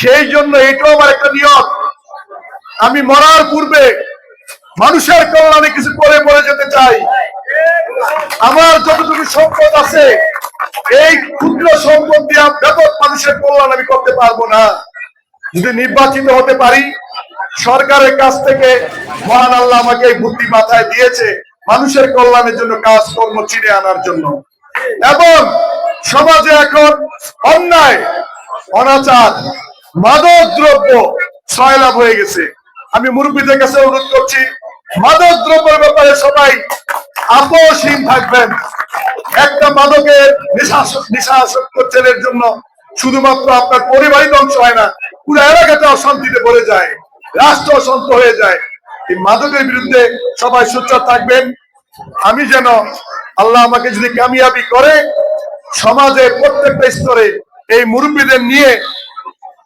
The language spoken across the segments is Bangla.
সেই জন্য এটাও আমার একটা নিয়ত, আমি মরার পূর্বে মানুষের কল্যাণে কিছু করে মরে যেতে চাই। আমার যতটুকু সম্পদ আছে এই ক্ষুদ্র সম্পদ দিয়ে ব্যাপক মানুষের কল্যাণ আমি করতে পারবো না। যদি নির্বাচিত হতে পারি, সরকারের কাছ থেকে মহান আল্লাহ আমাকে এই বুদ্ধি মাথায় দিয়েছে মানুষের কল্যাণের জন্য কাজকর্ম চিনে আনার জন্য। এবং সমাজে এখন অন্যায়, অনাচার, মাদক দ্রব্য সয়লাভ হয়ে গেছে। আমি মুরব্বীদের কাছে অনুরোধ করছি, মাদক দ্রব্যের ব্যাপারে সবাই আপোষহীন থাকবেন। একটা মাদকের নেশাসক্ত ছেলের জন্য শুধুমাত্র আপনার পরিবারই ধ্বংস হয় না, পুরো এলাকাটা অশান্তিতে ভরে যায়, রাষ্ট্র অশান্ত হয়ে যায়। এই মাদকের বিরুদ্ধে সবাই সোচ্চার থাকবেন। আমি যেন আল্লাহ আমাকে যদি কামিয়াবি করে সমাজে প্রত্যেকটা স্তরে এই মুরব্বীদের নিয়ে,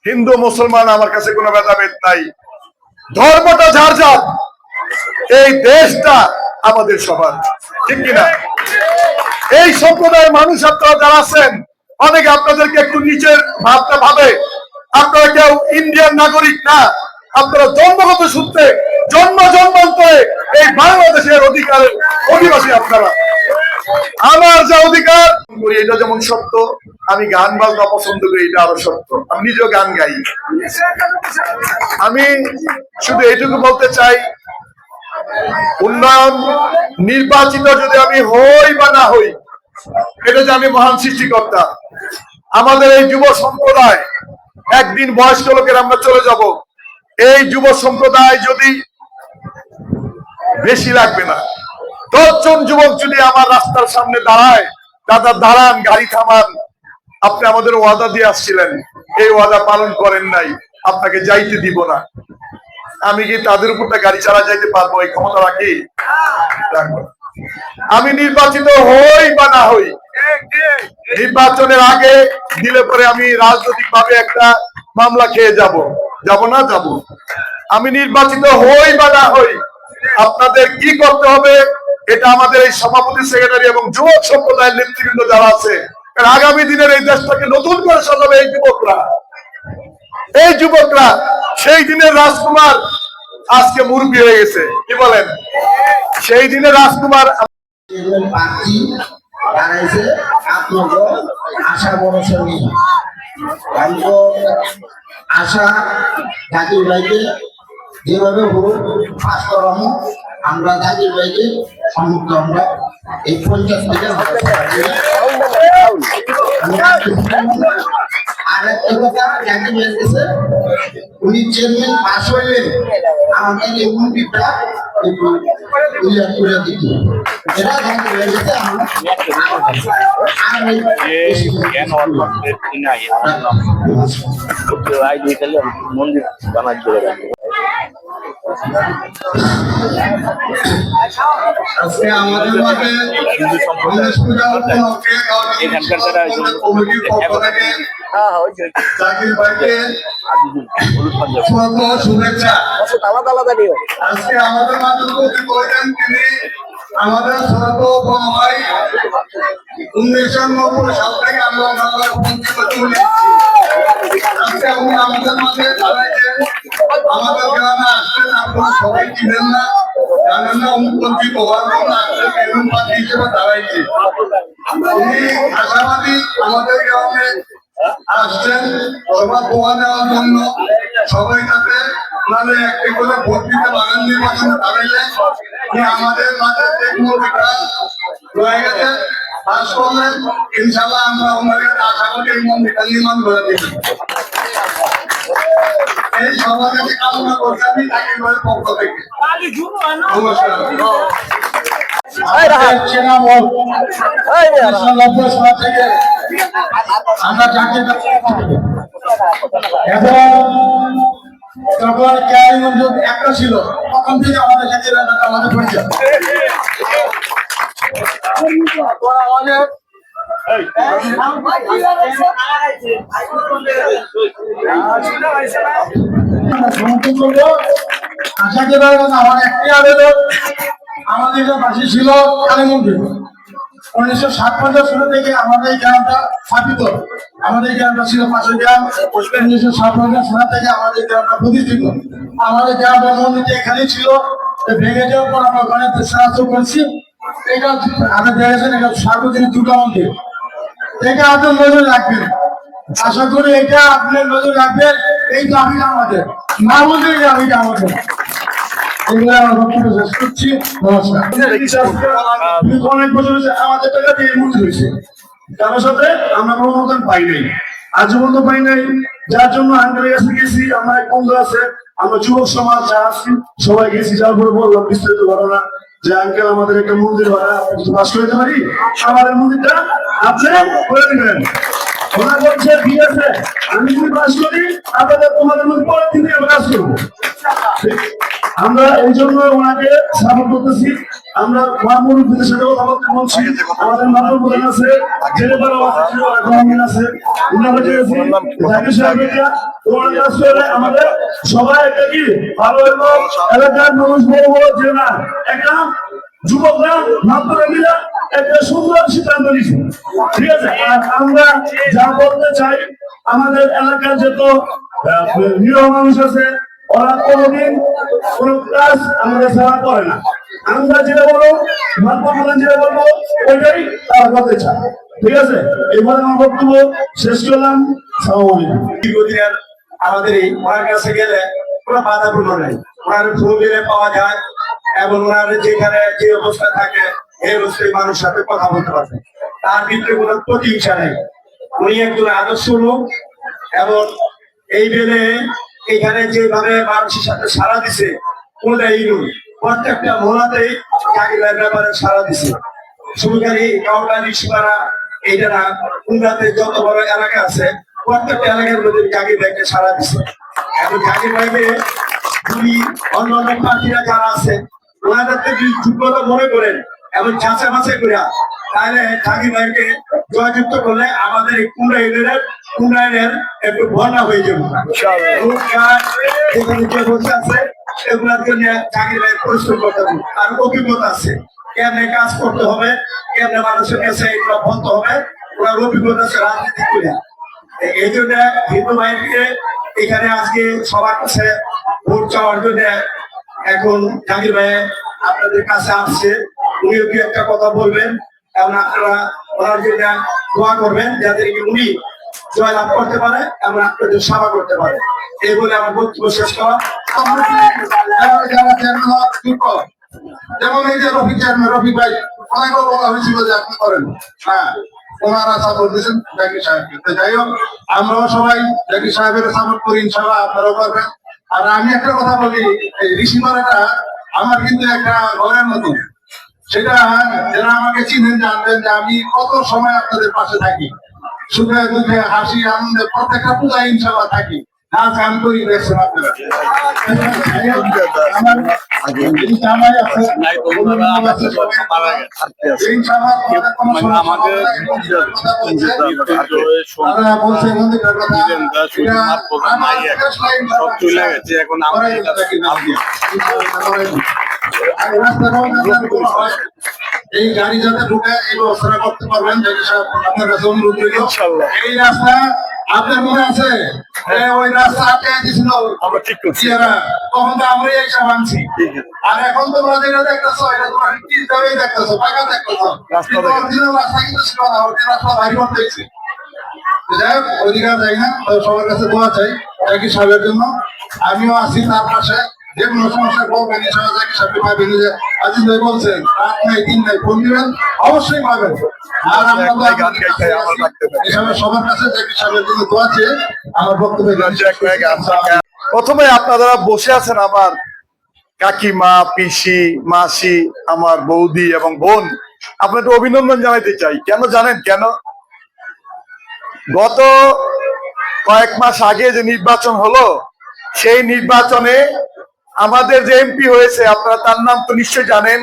হিন্দু মুসলমান আমার কাছে কোনো ভেদাভেদ নাই, ধর্মটা যার যার, এই দেশটা আমাদের সবার, ঠিক কিনা? এই সম্প্রদায়ের মানুষ আপনারা যারা আছেন, অনেকে আপনাদেরকে একটু নিচের ভাবটা ভাবে, আপনারা কেউ ইন্ডিয়ান নাগরিক না, আপনারা জন্মগত সূত্রে জন্মান্তরে এই বাংলাদেশের অধিকারের অধিবাসী। আপনারা আমার যা অধিকার করি এটা যেমন সত্য, আমি গান বাজনা পছন্দ করি এটা আরো সত্য, আমি নিজেও গান গাই। আমি শুধু এইটুকু বলতে চাই, উন্নয়ন নির্বাচিত যদি আমি হই বা না হই, এটা যে আমি মহান সৃষ্টিকর্তা। আমাদের এই যুব সম্প্রদায়, একদিন বয়স্ক লোকের আমরা চলে যাব, এই যুব সম্প্রদায় যদি বেশি লাগবে না, 10 জন যুবক যদি আমার রাস্তার সামনে দাঁড়ায়, দাদা দাঁড়ান, গাড়ি থামান, আপনি আমাদের ওয়াদা দিয়ে আসছিলেন, এই ওয়াদা পালন করেন নাই, আপনাকে যাইতে দিব না, আমি কি তাদের উপরটা গাড়ি চালা যাইতে পারবো? এই ক্ষমতা রাখি? রাখবো। আমি নির্বাচিত হই বা না হই, নির্বাচনের আগে দিলে পরে আমি রাজনৈতিক ভাবে একটা মামলা খেয়ে যাব না? যাব। আমি নির্বাচিত হই বা না হই, আপনাদের কি করতে হবে এটা আমাদের এই সভাপতি, সেক্রেটারি এবং যুবক সম্প্রদায়ের নেতৃবৃন্দ যারা আছে, আগামী দিনের এই দেশটাকে নতুন করে সাজাবে এই যুবকরা। সেই দিনের রাজকুমার আজকে মুরব্বী হয়ে গেছে, কি বলেন? সেই দিনের রাজকুমার আশা ভরসা নেই। আশা জাকির ভাইকে যেভাবে হোক পাস করানো, আমরা জাকির ভাইকে সমর্থ, আমরা এই 50 থেকে আর একটা কথা, জাকির ভাই গেছে উনি চেয়ারম্যান পাস হইলেন, আমাদের এই মন্ত্রীটা একটু ক্লিয়ার করে দিত, এটা জাকির ভাই গেছে। মন্দির বানার জন্য আজকে আমাদের মাঝে এখানকার যারা জাকির ভাইকে শুভেচ্ছা। আলাদা আলাদা নিও। আজকে আমাদের মাঝে তিনি আমাদের ছোট বড় ভাই 1990 সাল থেকে আমরা আজকে উনি আমাদের মাঝে দাঁড়াইছেন, আমাদের গ্রামে আসছেন, আপনারা সবাই চিনেন না, জানেন না, মুখ্যমন্ত্রী ভগবান আসছেন বেলুন পাখি হিসেবে দাঁড়াইছে। উনি আশাবাদী আমাদের গ্রামে আসছেন সবার দোয়া দেওয়ার জন্য, সবাই যাতে মানে একটি করে ভোট দিতে পারেন, নির্বাচনে দাঁড়াইলে আমাদের মাঝে টেকনোলজিটা রয়ে গেছে, পাস করলেন ইনশাল্লাহ আমরা ওনাদের আশা করি এই মন্দিরটা নির্মাণ করে দিবেন। এই সমাজকে কামনা করছি আমি জাকির ভাইয়ের পক্ষ থেকে। নমস্কার। আমরা জাকির এবং যখন ক্যারিগঞ্জ একটা ছিল তখন থেকে আমাদের সাথে আমাদের পরিচয়। আশা করি আমার একটি আবেদন, আমাদের বাসী ছিল কালীমন্দির, 1957 সাল থেকে আমাদের এই গ্রামটা স্থাপিত। আমাদের এই গ্রামটা ছিল পাশের গ্রাম। 1957 সাল থেকে আমাদের এই গ্রামটা প্রতিষ্ঠিত। আমাদের গ্রামটা মন্দিরটা এখানেই ছিল, ভেঙে যাওয়ার পর আমরা ওখানে সাহায্য করছি। এটা আপনি দেখেছেন, এটা সার্বজনীন দুর্গা মন্দির। এটা আপনার নজর রাখবেন, আশা করি এটা আপনার নজর রাখবেন। এই দাবিটা আমাদের, না বলতে এই দাবিটা আমাদের। এগুলো আমার বক্তব্য শেষ করছি। নমস্কার। অনেক বছর হয়েছে আমাদের টাকা দিয়ে মন্দির হয়েছে, কারোর সাথে আমরা কোনো অনুদান পাই নাই, আজ পর্যন্ত পাই নাই। যার জন্য আঙ্কেলের কাছে গেছি, আমার এক বন্ধু আছে, আমরা যুবক সমাজ যা আছি সবাই গেছি, যার পরে বললাম বিস্তারিত ঘটনা যে আঙ্কেল আমাদের একটা মন্দির হয়, আপনি কিছু পাশ করে দিতে পারি, আমাদের মন্দিরটা আপনি করে দিবেন। ওরা বলছে ঠিক আছে, আমি যদি পাশ করি আপনাদের তোমাদের মধ্যে পরের দিন আমরা কাজ করবো। আমরা এই জন্য ওনাকে সাপোর্ট করতেছি। আমরা মুরব্বীদের সাথে কথা বলতে বলছি, আমাদের মানব প্রধান আছে, আছে, আমাদের সবাই একটা কি ভালো হলো, এলাকার মানুষ বড় বড় যে না একটা যুবকরা মাত্র মিলা একটা সুন্দর সিদ্ধান্ত নিচ্ছে, ঠিক আছে। আর আমরা যা বলতে চাই, আমাদের এলাকার যত নিরহ মানুষ আছে ওরা কোনোদিন কোন কাজ আমাদের সেবা করে না। আমরা যেটা বলবো, যেটা বলবো ওইটাই তারা করতে চায়, ঠিক আছে। এবারে আমার বক্তব্য শেষ করলাম। দীর্ঘদিনের আমাদের এই ওনার কাছে গেলে কোনো বাধাপূর্ণ নেই, ওনার ফোন দিলে পাওয়া যায় এবং ওনার যেখানে যে অবস্থা থাকে এই অবস্থায় মানুষের সাথে কথা বলতে পারবে, তার ভিতরে কোনো প্রতিহিংসা নেই। উনি একজন আদর্শ লোক এবং এই বেলে এখানে যেভাবে মানুষের সাথে সারা দিছে কোনটাই নয়, প্রত্যেকটা মহলাতেই কাকিলার ব্যাপারে সারা দিছে। সুবিধারি কাউটালি সীমানা এইটা না, উন্নতে যত বড় এলাকা আছে প্রত্যেকটা এলাকার মধ্যে কাকি ব্যাংকে সারা দিছে। এবং কাকি ব্যাংকে যদি অন্য অন্য প্রার্থীরা যারা আছে ওনাদেরকে যদি যোগ্যতা মনে করেন এবং যাচাই বাছাই করে তাহলে কাকি ব্যাংকে জয়যুক্ত করলে আমাদের এই উন্নয়নের একটু বন্যা হয়ে যাবে। এখানে যে বসে আছে এগুলোর জন্য চাকরি ভাই পরিশ্রম করতে হবে, তার অভিজ্ঞতা আছে কেমনে কাজ করতে হবে, কেমনে মানুষের কাছে এগুলো বলতে হবে, ওনার অভিজ্ঞতা আছে রাজনীতি করে। এই জন্য হিন্দু ভাইকে এখানে আজকে সবার কাছে ভোট চাওয়ার জন্য এখন জাকির ভাই আপনাদের কাছে আসছে, উনিও কি একটা কথা বলবেন এবং আপনারা ওনার জন্য দোয়া করবেন যাতে উনি জয়লাভ করতে পারে এবং আপনাদের সেবা করতে পারে। এই বলে আমার বক্তব্য শেষ করা। যেমন এই যে রফিক চেয়ারম্যান, রফিক ভাই অনেক বলা হয়েছিল যে আপনি করেন, হ্যাঁ ওনারা সাপোর্ট দিয়েছেন জাকির সাহেবকে। যাই হোক আমরাও সবাই জাকির সাহেবের সাপোর্ট করি, ইনশাল্লাহ আপনারাও করবেন। আর আমি একটা কথা বলি, এই ঋষিমারাটা আমার কিন্তু একটা ঘরের মতো, সেটা যারা আমাকে চিনেন জানবেন যে আমি কত সময় আপনাদের পাশে থাকি, সুখে দুঃখে হাসি আনন্দে প্রত্যেকটা পূজা ইনশাল্লাহ থাকি, নাচ গান করি দেখছেন আপনারা। এই গাড়ি যাতে ঢুকে এই ব্যবস্থা করতে পারবেন, আপনার কাছে অনুরোধ রইল। এই রাস্তা আপনার মনে আছে ওই রাস্তা আটকে দিয়েছিল তখন তো আমরাই এইসব আনছি, আর এখন তোমরা যেটা দেখতেছো এটা তোমরা দেখতেছো, পাকা দেখতেছো, অরিজিনাল রাস্তা কিন্তু ছিল না, রাস্তা ভারী করতে হয়েছে। যাই হোক অধিকার যাই না, সবার কাছে দোয়া চাই জাকির সাহেবের জন্য। আমিও আছি তার পাশে, যে কোনো সমস্যা বলবেন জাকির সাহেবকে পাবেন। যে আজিজ ভাই বলছেন রাত নাই দিন নাই ফোন দিবেন, অবশ্যই পাবেন। আর সবার কাছে জাকির সাহেবের জন্য দোয়া চেয়ে আমার বক্তব্য। প্রথমে আপনারা বসে আছেন আমার কাকিমা, পিসি, মাসি, আমার বৌদি এবং বোন, আপনাদের অভিনন্দন জানাইতে চাই। কেন জানেন? কেন গত কয়েক মাস আগে যে নির্বাচন হলো, সেই নির্বাচনে আমাদের যে এমপি হয়েছে, আপনারা তার নাম তো নিশ্চয় জানেন,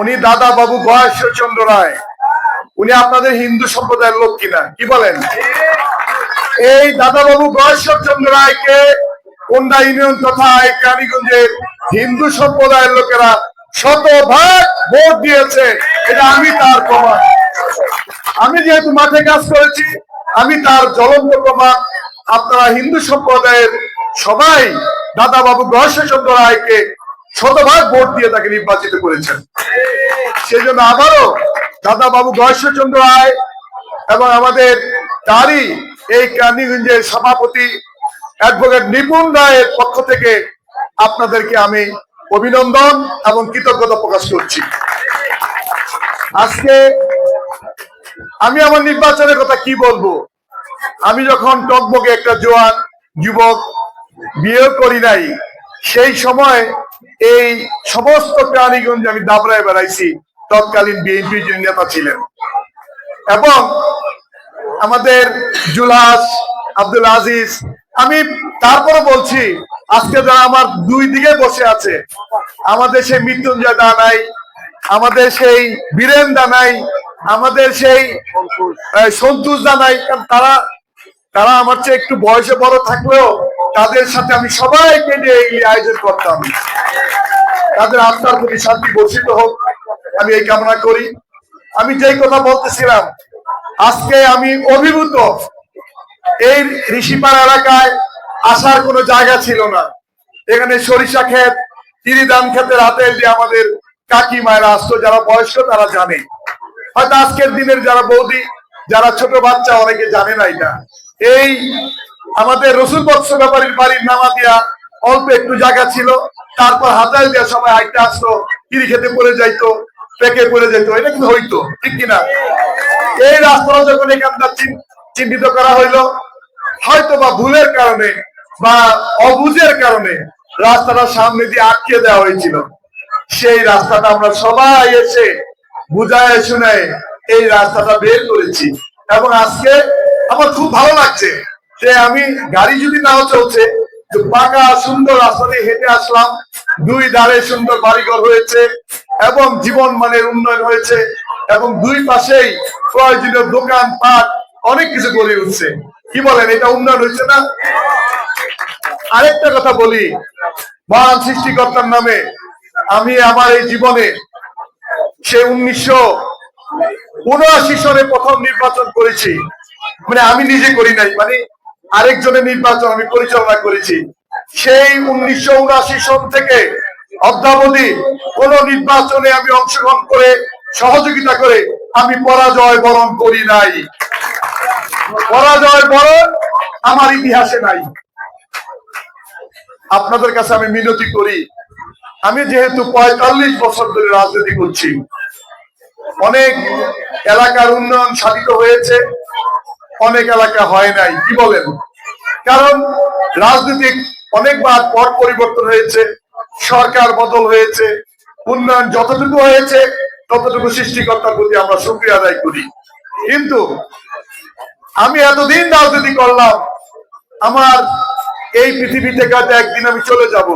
উনি দাদা বাবু গয়েশ্বর চন্দ্র রায়। উনি আপনাদের হিন্দু সম্প্রদায়ের লোক কিনা কি বলেন? এই দাদা বাবু গয়েশ্বর চন্দ্র রায়কে কোন্ডা ইউনিয়ন তথা এই কালীগঞ্জের হিন্দু সম্প্রদায়ের লোকেরা শতভাগ ভোট দিয়েছে, এটা আমি তার প্রমাণ। আমি যেহেতু মাঠে কাজ করেছি, আমি তার জ্বলন্ত প্রমাণ। আপনারা হিন্দু সম্প্রদায়ের সবাই দাদা বাবু গয়েশ্বরচন্দ্র রায়কে শতভাগ ভোট দিয়ে তাকে নির্বাচিত করেছেন। সেই জন্য আবারও দাদা বাবু গয়েশ্বরচন্দ্র রায় এবং আমাদের তারই এই কান্দিগঞ্জের সভাপতি অ্যাডভোকেট নিপুণ রায়ের পক্ষ থেকে আপনাদেরকে আমি অভিনন্দন এবং কৃতজ্ঞতা প্রকাশ করছি। আজকে আমি আমার নির্বাচনের কথা কি বলবো? আমি যখন টকবকে একটা জোয়ান যুবক, বিয়ে করি নাই, সেই সময় এই সমস্ত প্রাণীগঞ্জ আমি দাবড়ায় বেড়াইছি। তৎকালীন বিএনপি যে নেতা ছিলেন এবং আমাদের জুলহাস, আব্দুল আজিজ, আমি তারপরে বলছি আজকে যারা আমার দুই দিকে বসে আছে, আমাদের সেই মৃত্যুঞ্জয় দা নাই, আমাদের সেই বীরেন দা নাই, আমাদের সেই সন্তোষ দা নাই, কারণ তারা আমার চেয়ে একটু বয়সে বড় থাকলেও তাদের সাথে আমি সবাইকে নিয়ে এই আয়োজন করতাম। তাদের আত্মার প্রতি শান্তি বর্ষিত হোক, আমি এই কামনা করি। আমি যেই কথা বলতেছিলাম, আজকে আমি অভিভূত। এই ঋষিপাড়া এলাকায় আসার কোনো জায়গা ছিল না। এখানে সরিষা ক্ষেত, তিরিধান ক্ষেতের হাতে যে আমাদের কাকি মায়েরা আসতো, যারা বয়স্ক তারা জানে। হয়তো আজকের দিনের যারা বৌদি, যারা ছোট বাচ্চা, অনেকে জানে না এটা। এই আমাদের রসুল বৎস ব্যাপারীর বাড়ির নামা দিয়া অল্প একটু জায়গা ছিল, তারপর হাতাল দিয়া সবাই হাইটে আসতো, কিরি খেতে পড়ে যাইতো, পেকে পড়ে যেত, এটা কিন্তু হইতো, ঠিক কিনা? এই রাস্তাটা যখন এখানটা চিহ্নিত করা হইলো, হয়তো বা ভুলের কারণে বা অবুঝের কারণে রাস্তাটার সামনে দিয়ে আটকে দেওয়া হয়েছিল। সেই রাস্তাটা আমরা সবাই এসে বুঝায় শুনে এই রাস্তাটা বের করেছি এবং আজকে আমার খুব ভালো লাগছে যে আমি গাড়ি যদি নাও চলছে, পাকা সুন্দর রাস্তা দিয়ে হেঁটে আসলাম। দুই ধারে সুন্দর বাড়িঘর হয়েছে এবং জীবন মানের উন্নয়ন হয়েছে এবং দুই পাশেই প্রয়োজনীয় দোকান পাট অনেক কিছু গড়ে উঠছে। কি বলেন, এটা উন্নয়ন হয়েছে না? আরেকটা কথা বলি, মহান সৃষ্টিকর্তার নামে আমি আমার এই জীবনে সে 1979 সনে প্রথম নির্বাচন করেছি। মানে আমি নিজে করি নাই, মানে আরেকজনের নির্বাচন আমি পরিচালনা করেছি। সেই 1979 সন থেকে অদ্যাবধি কোন নির্বাচনে আমি অংশগ্রহণ করে সহযোগিতা করে আমি পরাজয় বরণ করি নাই। পরাজয় বরণ আমার ইতিহাসে নাই। আপনাদের কাছে আমি মিনতি করি, আমি যেহেতু 45 বছর ধরে রাজনীতি করছি, অনেক এলাকার উন্নয়ন সাধিত হয়েছে, অনেক এলাকা হয় নাই। কি বলেন? কারণ রাজনৈতিক অনেকবার পট পরিবর্তন হয়েছে, সরকার বদল হয়েছে, উন্নয়ন যতটুকু হয়েছে ততটুকু সৃষ্টিকর্তার প্রতি আমরা শুকরিয়া আদায় করি। কিন্তু আমি এতদিন রাজনীতি করলাম, আমার এই পৃথিবী থেকে হয়তো একদিন আমি চলে যাব।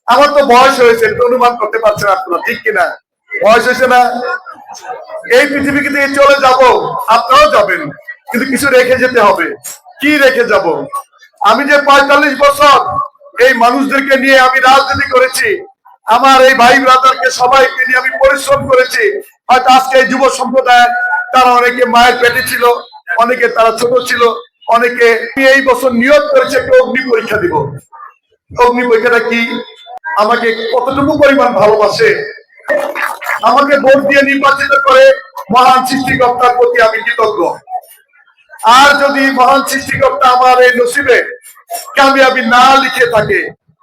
আমার তো বয়স হয়েছে, অনুমান করতে পারছেন আপনারা, ঠিক কিনা? বয়স হয়েছে না? এই পৃথিবী থেকে চলে যাব, আপনারাও যাবেন, কিন্তু কিছু রেখে যেতে হবে। কি রেখে যাব? আমি যে 45 বছর এই মানুষদেরকে নিয়ে আমি রাজনীতি করেছি, আমার এই ভাই ব্রাদারকে সবাইকে নিয়ে আমি পরিশ্রম করেছি। হয়তো আজকে এই যুব সম্প্রদায় তারা অনেকে মায়ের পেটে ছিল, অনেকে তারা ছোট ছিল, অনেকে এই বছর নিয়োগ করেছে একটা অগ্নি পরীক্ষা দিব। অগ্নি পরীক্ষাটা কি? আমাকে কতটুকু পরিমাণ ভালোবাসে, আমাকে ভোট দিয়ে নির্বাচিত করে মহান সৃষ্টিকর্তার প্রতি আমি কৃতজ্ঞ। আর যদি মহান সৃষ্টিকর্তা আমার এই নসিবে কামিয়াবি না লিখে থাকে,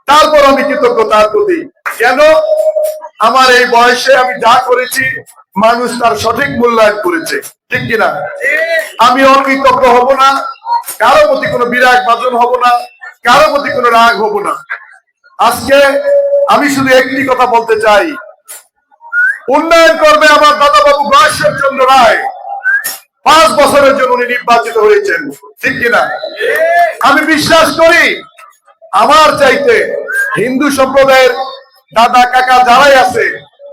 তারপর আমি কৃতজ্ঞ তার প্রতি। কেন? আমার এই বয়সে আমি যা করেছি মানুষ তার সঠিক মূল্যায়ন করেছে, ঠিক কিনা? আমি অকৃতজ্ঞ হব না, কারো প্রতি কোনো বিরাগ ভাজন হব না, কারো প্রতি কোনো রাগ হব না। আজকে আমি শুধু একটি কথা বলতে চাই, উন্নয়ন করবে আমার দাদা বাবু গয়েশ্বরচন্দ্র রায়। 5 বছরের জন্য উনি নির্বাচিত হয়েছেন, ঠিক কিনা? আমি বিশ্বাস করি আমার চাইতে হিন্দু সম্প্রদায়ের দাদা কাকা যারাই আছে,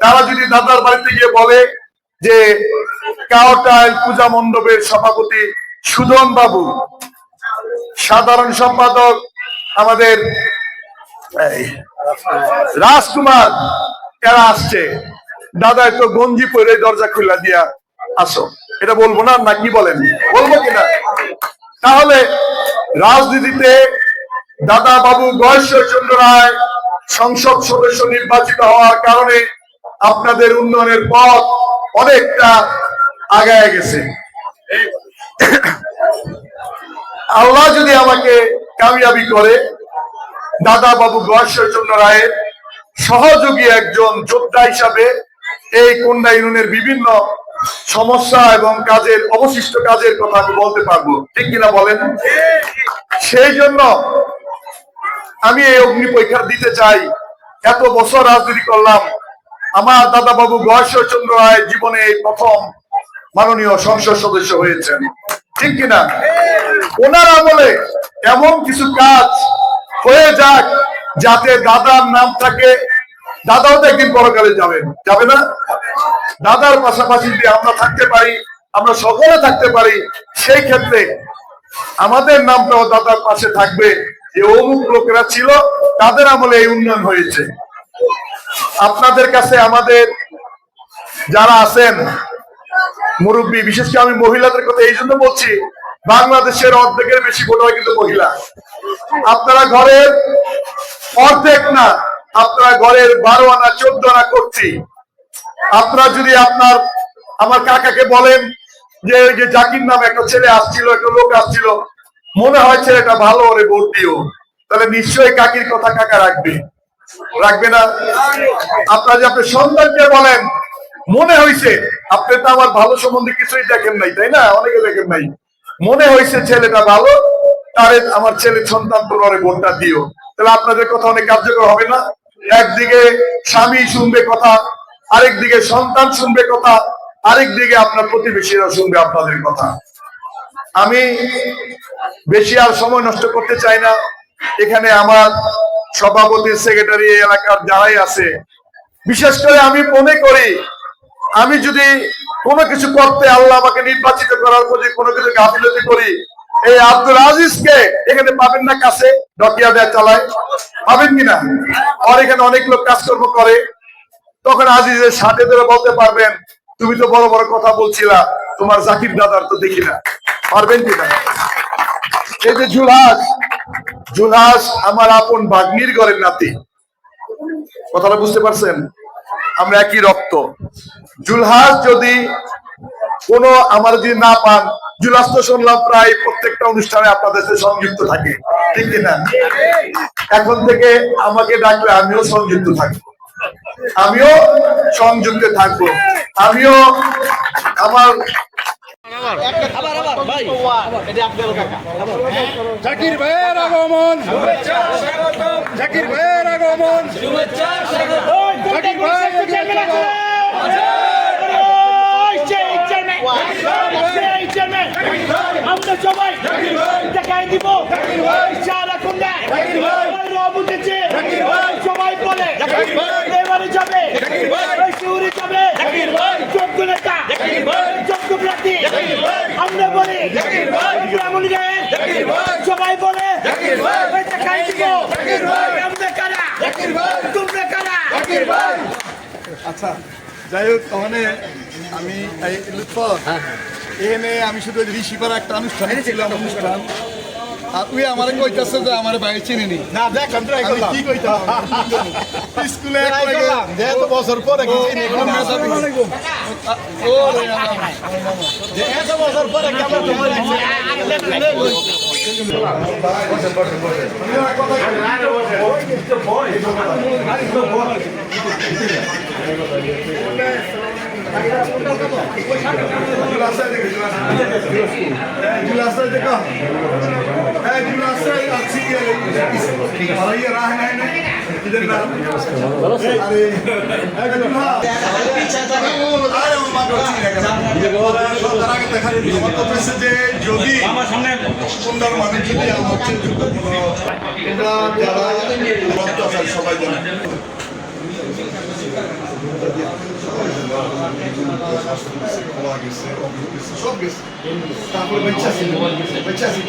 তারা যদি দাদার বাড়িতে গিয়ে বলে যে কাওটাইল পূজা মণ্ডপের সভাপতি সুধন বাবু, সাধারণ সম্পাদক আমাদের রাজকুমার, এরা আসছে, দাদা একটু গঞ্জি পরে দরজা খুলে দিয়া আসো, এটা বলবো না? না কি বলেন, বলবো কিনা? তাহলে রাজনীতিতে দাদা বাবু গয়েশ্বরচন্দ্র রায় সংসদ সদস্য নির্বাচিত হওয়ার কারণে আপনাদের উন্নয়নের পথ অনেকটা আগায় গেছে। আল্লাহ যদি আমাকে কামিয়াবি করে, দাদা বাবু গয়েশ্বরচন্দ্র রায়ের সহযোগী একজন যোদ্ধা হিসাবে এই কোন্ডা ইউনিয়নের বিভিন্ন সমস্যা এবং কাজের অবশিষ্ট কাজের কথা আমি বলতে পারবো, ঠিক কিনা বলেন? সেই জন্য আমি এই অগ্নি পরীক্ষা দিতে চাই। এত বছর রাজনীতি করলাম, আমার দাদা বাবু গয়েশ্বরচন্দ্র রায় জীবনে এই প্রথম মাননীয় সংসদ সদস্য হয়েছেন, ঠিক কিনা? ওনার আমলে এমন কিছু কাজ হয়ে যাক যাতে দাদার নাম থাকে। দাদাও তো একদিন পরকালে যাবেন, যাবে না? দাদার পাশাপাশি যদি আমরা থাকতে পারি, আমরা সকলে থাকতে পারি, সেই ক্ষেত্রে আমাদের নামটাও দাদার পাশে থাকবে যে অমুক লোকেরা ছিল, তাদের আমলে এই উন্নয়ন হয়েছে। আপনাদের কাছে আমাদের যারা আছেন মুরব্বী, বিশেষ করে আমি মহিলাদের কথা এই জন্য বলছি, বাংলাদেশের অর্ধেকের বেশি ভোট হয় কিন্তু মহিলা। আপনারা ঘরের অর্ধেক না, আপনারা ঘরের 12 আনা 14 আনা করছি। আপনারা যদি আমার কাকাকে বলেন যে ওই যে জাকির নামে একটা ছেলে আসছিল, একটা লোক আসছিল, মনে হয় ছেলেটা ভালো, ওরে ভোট দিও, তাহলে নিশ্চয়ই কাকির কথা কাকা রাখবে, রাখবে না? আপনারা যে আপনার সন্তানকে বলেন, মনে হয়েছে, আপনি তো আমার ভালো সম্বন্ধে কিছুই দেখেন নাই, তাই না? অনেকে দেখেন নাই, মনে হয়েছে ছেলেটা ভালো, তারে আমার ছেলে সন্তান তোর ভোটটা দিও, তাহলে আপনাদের কথা অনেক কার্যকর হবে না? একদিকে স্বামী শুনবে কথা, আরেকদিকে সন্তান শুনবে কথা, আরেকদিকে আপনার প্রতিবেশীরা শুনবে আপনাদের কথা। আমি বেশি আর সময় নষ্ট করতে চাই না। এখানে আমার সভাপতি, সেক্রেটারি, এলাকার যারাই আছে, বিশেষ করে আমি মনে করি, আমি যদি কোনো কিছু করতে, আল্লাহ আমাকে নির্বাচিত করার পর কোনো কিছু গাফিলতি করি, এই আব্দুল আজিজকে এখানে পাবেন না, কাছে ডকিয়া দেয়া চালায়, পাবেন কিনা? আর এখানে অনেক লোক কাজকর্ম করে, তখন আজিজের সাথে ধরে বলতে পারবেন, তুমি তো বড় বড় কথা বলছিলা, তোমার জাকির দাদার তো দেখি না, পারবেন কিনা? এই যে জুলহাস আমার আপন ভাগ্নির ঘরের নাতি, কথাটা বুঝতে পারছেন? আমরা একই রক্ত। জুলহাস যদি আমার যদি না পান, জুলহাস তো শুনলাম প্রায় প্রত্যেকটা অনুষ্ঠানে আপনাদের সাথে সংযুক্ত থাকে, ঠিক কিনা? এখন থেকে আমাকে ডাকলে আমিও সংযুক্ত থাকবো, আমিও সংযুক্ত থাকবো, আমিও আমার জাকির ভাইয়ের আগমন, জাকির ভাইয়ের আগমন, জাকির ভাই আমরা সবাই দেখাই দিব সারা কোনটা বুঝেছে, সবাই বলে এবারে যাবে, শিউরে যাবে, যোগ্য নেতা, যোগ্য প্রার্থী, আমরা বলি গ্রামীণ গায়ের সবাই বলে দেখাই দিব আমরা কারা, তোমরা কারা। আচ্ছা, যাই হোক, ওখানে আমি এখানে আমি শুধু ঋষিপাড়া একটা অনুষ্ঠান ছিলাম, অনুষ্ঠান, আর তুই আমার কইতাছে যে আমার বাইরে চিনি নি না, দেখ আমি কি কইতাম স্কুলে যেহেতু বছর পরে বছর পরে যদি সুন্দর মানুষ যদি হচ্ছে যারা সবাই জানে সব গেছে, তারপরে বেঁচে আছে